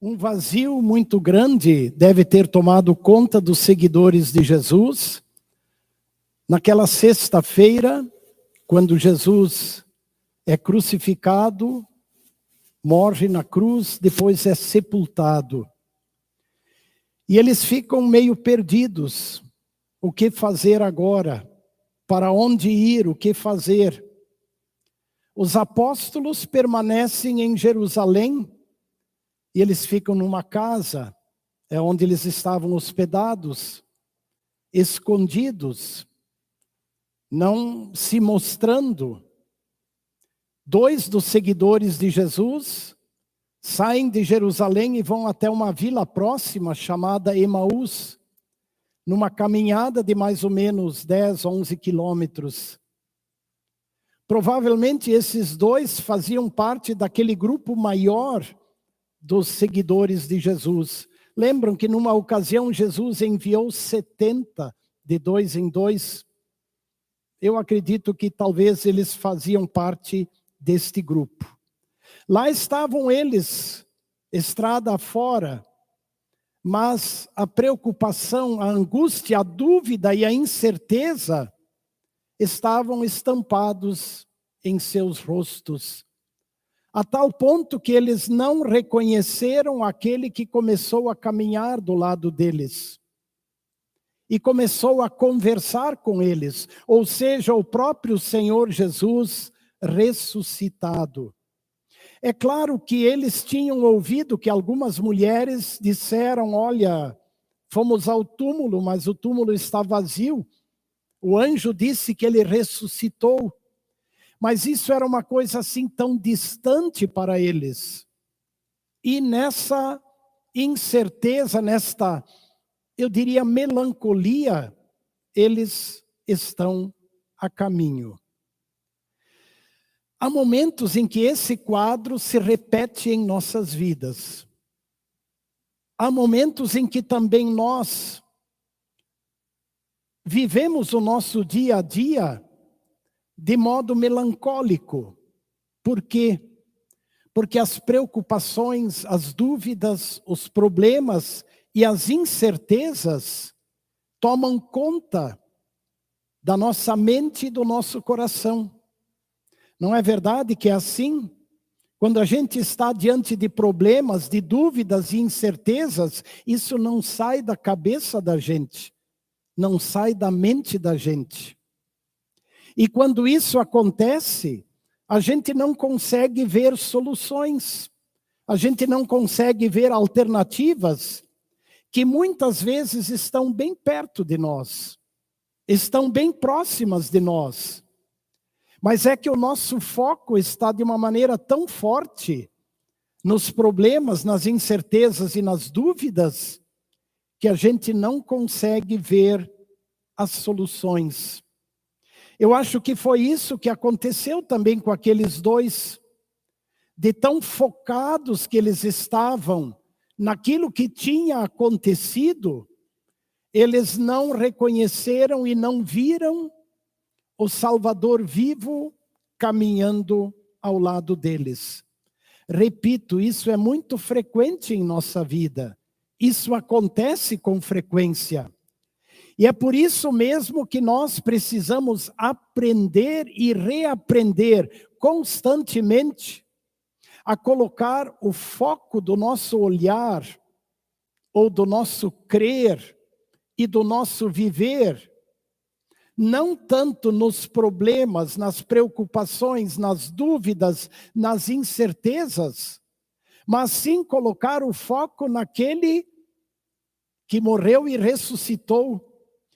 Um vazio muito grande deve ter tomado conta dos seguidores de Jesus. Naquela sexta-feira, quando Jesus é crucificado, morre na cruz, depois é sepultado. E eles ficam meio perdidos. O que fazer agora? Para onde ir? O que fazer? Os apóstolos permanecem em Jerusalém e eles ficam numa casa, onde eles estavam hospedados, escondidos, não se mostrando. 2 dos seguidores de Jesus saem de Jerusalém e vão até uma vila próxima chamada Emaús, numa caminhada de mais ou menos 10, 11 quilômetros. Provavelmente esses 2 faziam parte daquele grupo maior dos seguidores de Jesus. Lembram que numa ocasião Jesus enviou 70 de 2 em 2? Eu acredito que talvez eles faziam parte deste grupo. Lá estavam eles, estrada afora, mas a preocupação, a angústia, a dúvida e a incerteza estavam estampados em seus rostos, a tal ponto que eles não reconheceram aquele que começou a caminhar do lado deles e começou a conversar com eles, ou seja, o próprio Senhor Jesus ressuscitado. É claro que eles tinham ouvido que algumas mulheres disseram: olha, fomos ao túmulo, mas o túmulo está vazio. O anjo disse que ele ressuscitou. Mas isso era uma coisa assim tão distante para eles. E nessa incerteza, nesta, eu diria, melancolia, eles estão a caminho. Há momentos em que esse quadro se repete em nossas vidas. Há momentos em que também nós vivemos o nosso dia a dia de modo melancólico. Por quê? Porque as preocupações, as dúvidas, os problemas e as incertezas tomam conta da nossa mente e do nosso coração. Não é verdade que é assim? Quando a gente está diante de problemas, de dúvidas e incertezas, isso não sai da cabeça da gente, não sai da mente da gente. E quando isso acontece, a gente não consegue ver soluções, a gente não consegue ver alternativas que muitas vezes estão bem perto de nós, estão bem próximas de nós. Mas é que o nosso foco está de uma maneira tão forte nos problemas, nas incertezas e nas dúvidas, que a gente não consegue ver as soluções. Eu acho que foi isso que aconteceu também com aqueles 2, de tão focados que eles estavam naquilo que tinha acontecido, eles não reconheceram e não viram o Salvador vivo caminhando ao lado deles. Repito, isso é muito frequente em nossa vida. Isso acontece com frequência. E é por isso mesmo que nós precisamos aprender e reaprender constantemente a colocar o foco do nosso olhar, ou do nosso crer e do nosso viver, não tanto nos problemas, nas preocupações, nas dúvidas, nas incertezas, mas sim colocar o foco naquele que morreu e ressuscitou,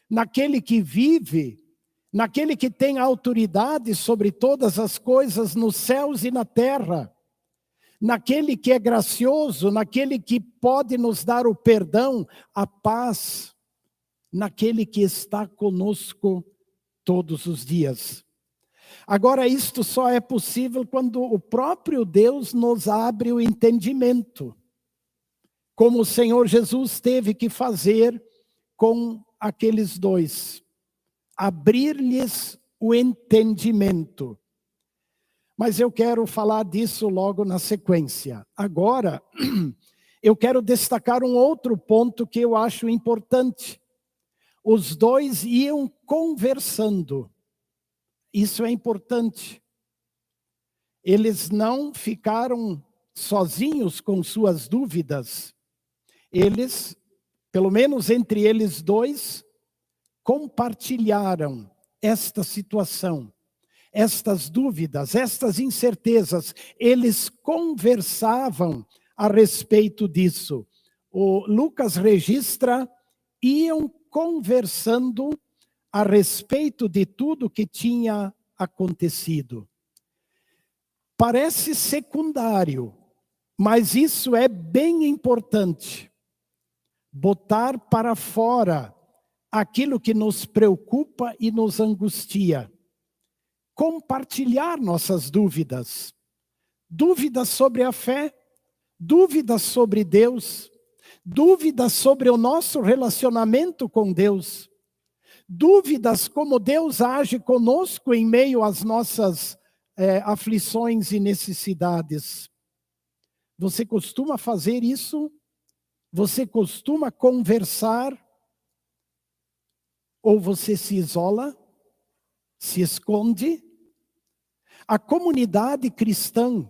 naquele que vive, naquele que tem autoridade sobre todas as coisas nos céus e na terra, naquele que é gracioso, naquele que pode nos dar o perdão, a paz, naquele que está conosco todos os dias. Agora, isto só é possível quando o próprio Deus nos abre o entendimento, como o Senhor Jesus teve que fazer com aqueles 2, abrir-lhes o entendimento. Mas eu quero falar disso logo na sequência. Agora, eu quero destacar um outro ponto que eu acho importante. Os dois iam conversando. Isso é importante. Eles não ficaram sozinhos com suas dúvidas. Eles, pelo menos entre eles dois, compartilharam esta situação, estas dúvidas, estas incertezas. Eles conversavam a respeito disso. O Lucas registra, iam conversando a respeito de tudo que tinha acontecido. Parece secundário, mas isso é bem importante. Botar para fora aquilo que nos preocupa e nos angustia. Compartilhar nossas dúvidas. Dúvidas sobre a fé, dúvidas sobre Deus, dúvidas sobre o nosso relacionamento com Deus, dúvidas como Deus age conosco em meio às nossas aflições e necessidades. Você costuma fazer isso? Você costuma conversar? Ou você se isola? Se esconde? A comunidade cristã,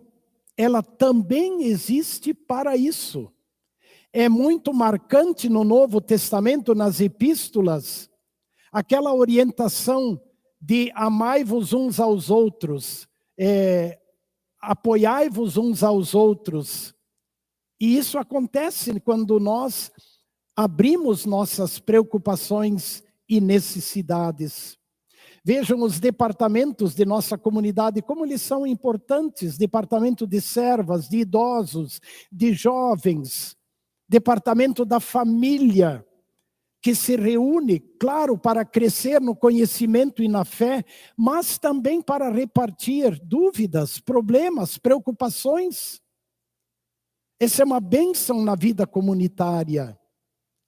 ela também existe para isso. É muito marcante no Novo Testamento, nas epístolas, aquela orientação de amai-vos uns aos outros, apoiai-vos uns aos outros. E isso acontece quando nós abrimos nossas preocupações e necessidades. Vejam os departamentos de nossa comunidade, como eles são importantes. Departamento de servas, de idosos, de jovens, departamento da família, que se reúne, claro, para crescer no conhecimento e na fé, mas também para repartir dúvidas, problemas, preocupações. Essa é uma bênção na vida comunitária.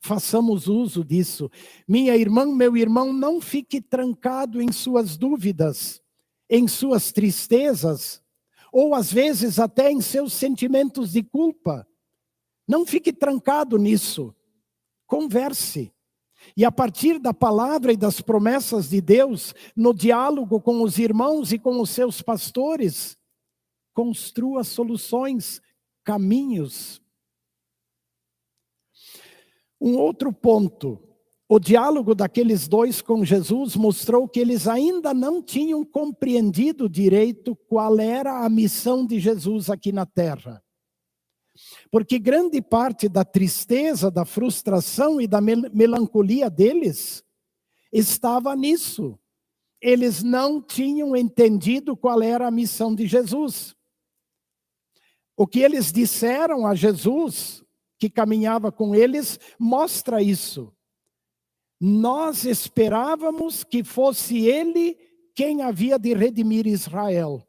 Façamos uso disso. Minha irmã, meu irmão, não fique trancado em suas dúvidas, em suas tristezas, ou às vezes até em seus sentimentos de culpa. Não fique trancado nisso. Converse. E a partir da palavra e das promessas de Deus, no diálogo com os irmãos e com os seus pastores, construa soluções, caminhos. Um outro ponto, o diálogo daqueles dois com Jesus mostrou que eles ainda não tinham compreendido direito qual era a missão de Jesus aqui na terra. Porque grande parte da tristeza, da frustração e da melancolia deles estava nisso. Eles não tinham entendido qual era a missão de Jesus. O que eles disseram a Jesus, que caminhava com eles, mostra isso. Nós esperávamos que fosse ele quem havia de redimir Israel.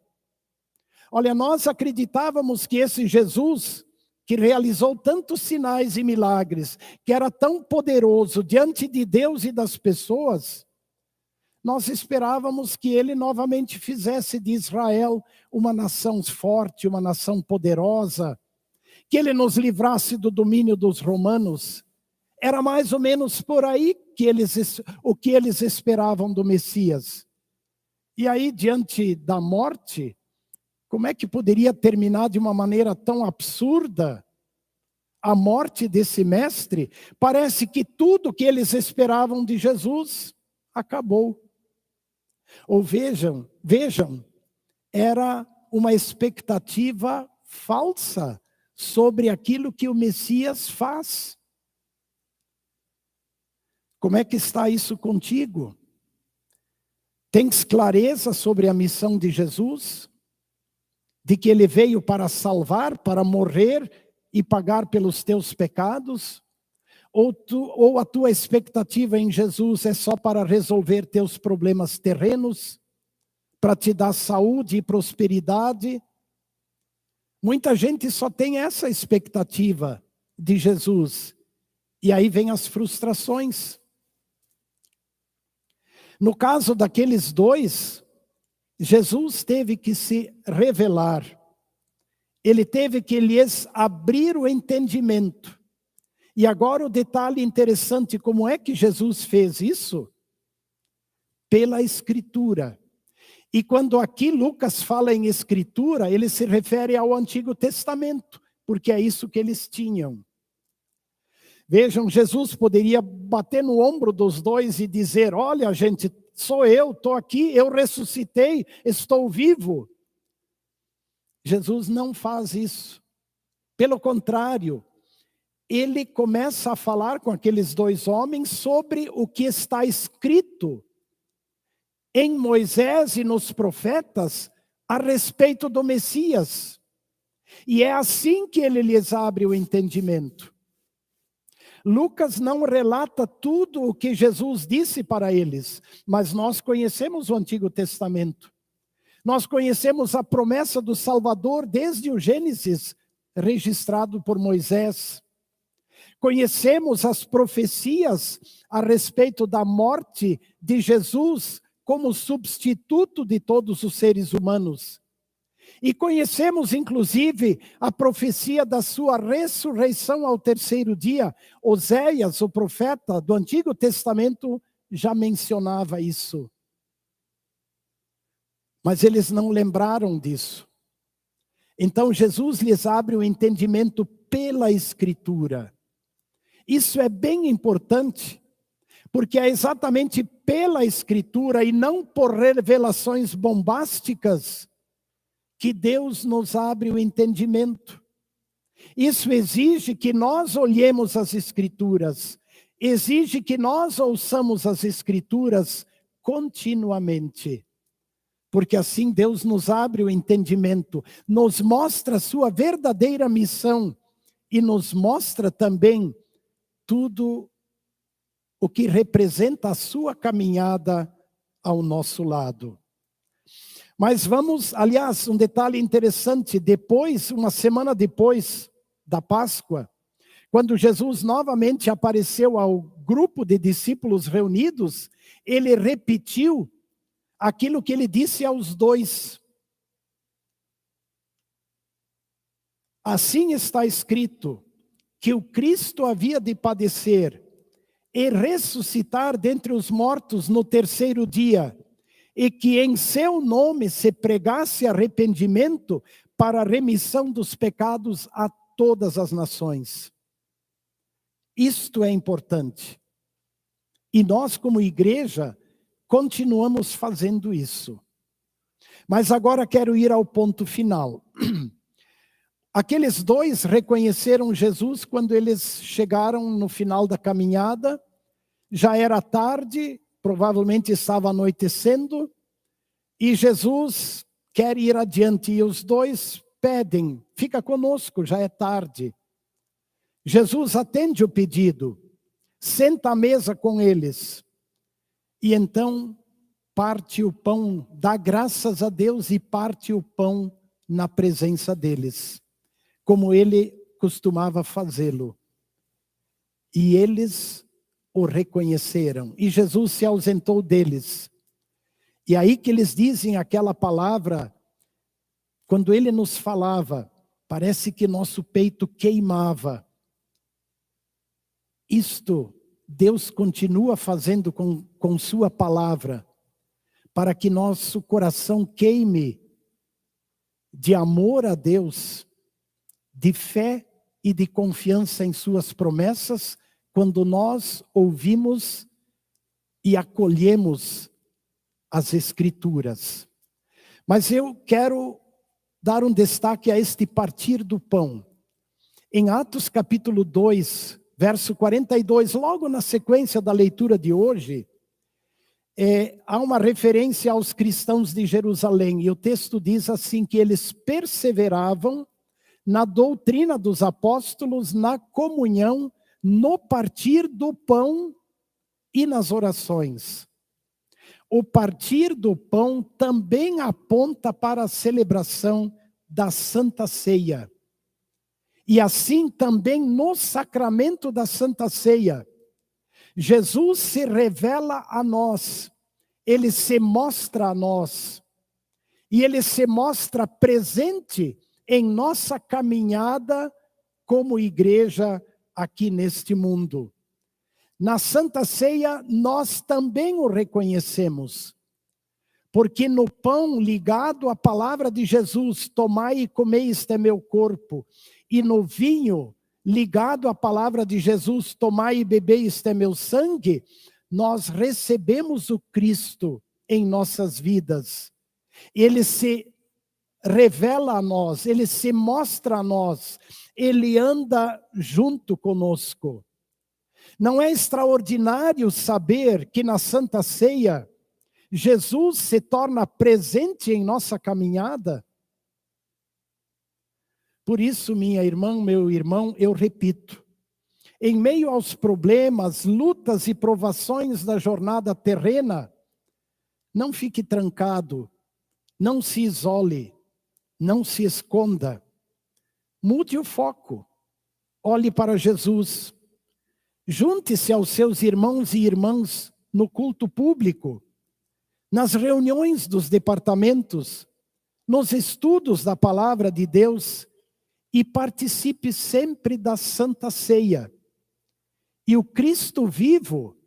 Olha, nós acreditávamos que esse Jesus, que realizou tantos sinais e milagres, que era tão poderoso diante de Deus e das pessoas, nós esperávamos que ele novamente fizesse de Israel uma nação forte, uma nação poderosa, que ele nos livrasse do domínio dos romanos. Era mais ou menos por aí o que eles esperavam do Messias. E aí, diante da morte, como é que poderia terminar de uma maneira tão absurda a morte desse mestre? Parece que tudo que eles esperavam de Jesus acabou. Ou vejam, era uma expectativa falsa sobre aquilo que o Messias faz. Como é que está isso contigo? Tens clareza sobre a missão de Jesus? De que ele veio para salvar, para morrer e pagar pelos teus pecados? Ou a tua expectativa em Jesus é só para resolver teus problemas terrenos, para te dar saúde e prosperidade? Muita gente só tem essa expectativa de Jesus. E aí vem as frustrações. No caso daqueles dois, Jesus teve que se revelar. Ele teve que lhes abrir o entendimento. E agora o detalhe interessante, como é que Jesus fez isso? Pela Escritura. E quando aqui Lucas fala em Escritura, ele se refere ao Antigo Testamento, porque é isso que eles tinham. Vejam, Jesus poderia bater no ombro dos dois e dizer: olha, gente, sou eu, estou aqui, eu ressuscitei, estou vivo. Jesus não faz isso. Pelo contrário, ele começa a falar com aqueles dois homens sobre o que está escrito em Moisés e nos profetas a respeito do Messias. E é assim que ele lhes abre o entendimento. Lucas não relata tudo o que Jesus disse para eles, mas nós conhecemos o Antigo Testamento. Nós conhecemos a promessa do Salvador desde o Gênesis, registrado por Moisés. Conhecemos as profecias a respeito da morte de Jesus como substituto de todos os seres humanos. E conhecemos, inclusive, a profecia da sua ressurreição ao terceiro dia. Oséias, o profeta do Antigo Testamento, já mencionava isso. Mas eles não lembraram disso. Então, Jesus lhes abre o entendimento pela Escritura. Isso é bem importante, porque é exatamente pela Escritura e não por revelações bombásticas que Deus nos abre o entendimento. Isso exige que nós olhemos as Escrituras, exige que nós ouçamos as Escrituras continuamente, porque assim Deus nos abre o entendimento, nos mostra a sua verdadeira missão e nos mostra também tudo o que representa a sua caminhada ao nosso lado. Mas vamos, aliás, um detalhe interessante, depois, uma semana depois da Páscoa, quando Jesus novamente apareceu ao grupo de discípulos reunidos, ele repetiu aquilo que ele disse aos dois. Assim está escrito, que o Cristo havia de padecer e ressuscitar dentre os mortos no terceiro dia, e que em seu nome se pregasse arrependimento para a remissão dos pecados a todas as nações. Isto é importante. E nós, como igreja, continuamos fazendo isso. Mas agora quero ir ao ponto final. Aqueles dois reconheceram Jesus quando eles chegaram no final da caminhada. Já era tarde, provavelmente estava anoitecendo, e Jesus quer ir adiante, e os dois pedem: fica conosco, já é tarde. Jesus atende o pedido, senta à mesa com eles, e então parte o pão, dá graças a Deus e parte o pão na presença deles, como ele costumava fazê-lo. E eles o reconheceram, e Jesus se ausentou deles. E aí que eles dizem aquela palavra, quando ele nos falava, parece que nosso peito queimava. Isto Deus continua fazendo com sua palavra, para que nosso coração queime de amor a Deus, de fé e de confiança em suas promessas, quando nós ouvimos e acolhemos as Escrituras. Mas eu quero dar um destaque a este partir do pão. Em Atos capítulo 2, verso 42, logo na sequência da leitura de hoje, há uma referência aos cristãos de Jerusalém, e o texto diz assim, que eles perseveravam na doutrina dos apóstolos, na comunhão, no partir do pão e nas orações. O partir do pão também aponta para a celebração da Santa Ceia. E assim também no sacramento da Santa Ceia, Jesus se revela a nós, ele se mostra a nós, e ele se mostra presente em nossa caminhada como igreja aqui neste mundo. Na Santa Ceia, nós também o reconhecemos, porque no pão ligado à palavra de Jesus, tomai e comei, este é meu corpo, e no vinho ligado à palavra de Jesus, tomai e bebei, este é meu sangue, nós recebemos o Cristo em nossas vidas. Ele se revela a nós, ele se mostra a nós, ele anda junto conosco. Não é extraordinário saber que na Santa Ceia, Jesus se torna presente em nossa caminhada? Por isso, minha irmã, meu irmão, eu repito, em meio aos problemas, lutas e provações da jornada terrena, não fique trancado, não se isole, não se esconda. Mude o foco, olhe para Jesus. Junte-se aos seus irmãos e irmãs no culto público, nas reuniões dos departamentos, nos estudos da palavra de Deus e participe sempre da Santa Ceia. E o Cristo vivo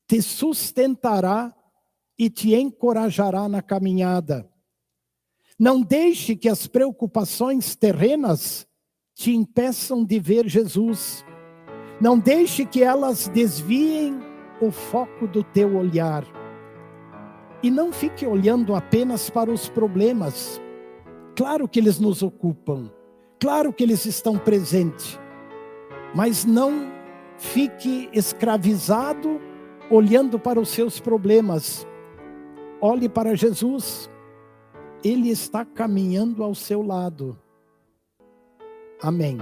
te sustentará e te encorajará na caminhada. Não deixe que as preocupações terrenas te impeçam de ver Jesus. Não deixe que elas desviem o foco do teu olhar. E não fique olhando apenas para os problemas. Claro que eles nos ocupam. Claro que eles estão presentes. Mas não fique escravizado olhando para os seus problemas. Olhe para Jesus. Ele está caminhando ao seu lado. Amém.